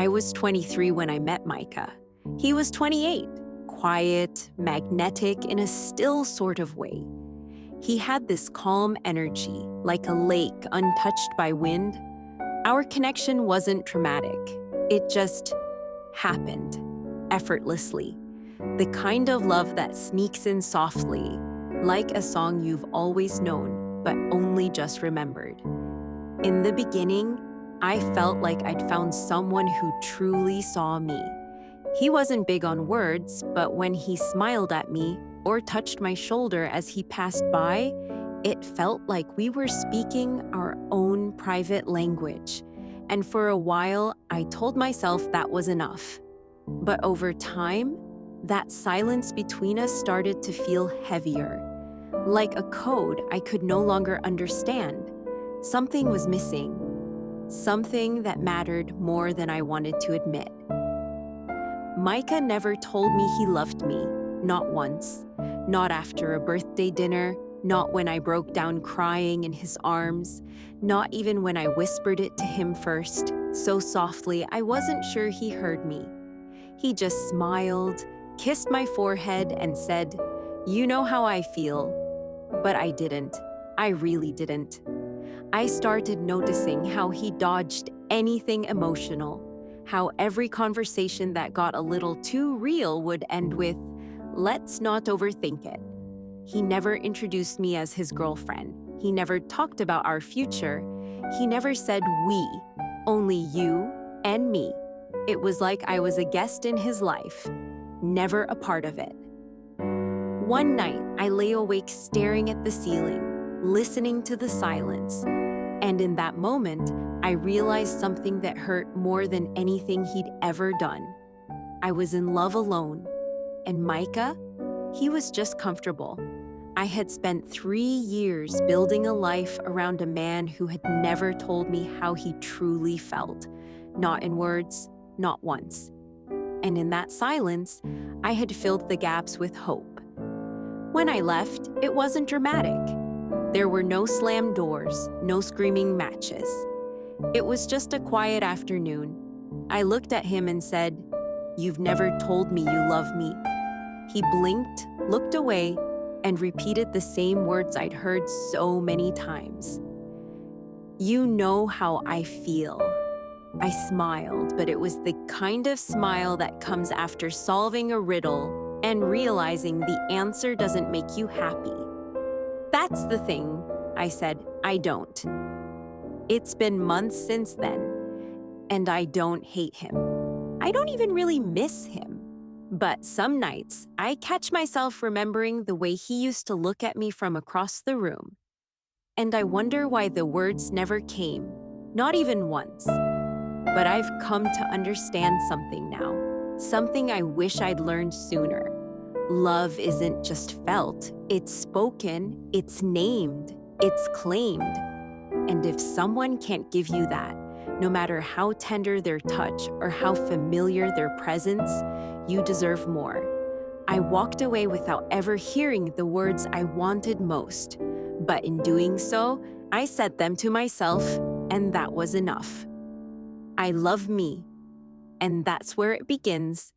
I was 23 when I met Micah. He was 28, quiet, magnetic in a still sort of way. He had this calm energy, like a lake untouched by wind. Our connection wasn't dramatic. It just happened, effortlessly. The kind of love that sneaks in softly, like a song you've always known, but only just remembered. In the beginning, I felt like I'd found someone who truly saw me. He wasn't big on words, but when he smiled at me or touched my shoulder as he passed by, it felt like we were speaking our own private language. And for a while, I told myself that was enough. But over time, that silence between us started to feel heavier, like a code I could no longer understand. Something was missing, something that mattered more than I wanted to admit. Micah never told me he loved me, not once, not after a birthday dinner, not when I broke down crying in his arms, not even when I whispered it to him first, so softly I wasn't sure he heard me. He just smiled, kissed my forehead, and said, "You know how I feel." But I didn't. I really didn't. I started noticing how he dodged anything emotional, how every conversation that got a little too real would end with, "Let's not overthink it." He never introduced me as his girlfriend. He never talked about our future. He never said we, only you and me. It was like I was a guest in his life, never a part of it. One night, I lay awake staring at the ceiling, listening to the silence. And in that moment, I realized something that hurt more than anything he'd ever done. I was in love alone. And Micah, he was just comfortable. I had spent 3 years building a life around a man who had never told me how he truly felt. Not in words, not once. And in that silence, I had filled the gaps with hope. When I left, it wasn't dramatic. There were no slammed doors, no screaming matches. It was just a quiet afternoon. I looked at him and said, "You've never told me you love me." He blinked, looked away, and repeated the same words I'd heard so many times. "You know how I feel." I smiled, but it was the kind of smile that comes after solving a riddle and realizing the answer doesn't make you happy. "That's the thing," I said. "I don't." It's been months since then, and I don't hate him. I don't even really miss him. But some nights, I catch myself remembering the way he used to look at me from across the room. And I wonder why the words never came, not even once. But I've come to understand something now, something I wish I'd learned sooner. Love isn't just felt, it's spoken, it's named, it's claimed. And if someone can't give you that, no matter how tender their touch or how familiar their presence, you deserve more. I walked away without ever hearing the words I wanted most. But in doing so, I said them to myself, and that was enough. I love me, and that's where it begins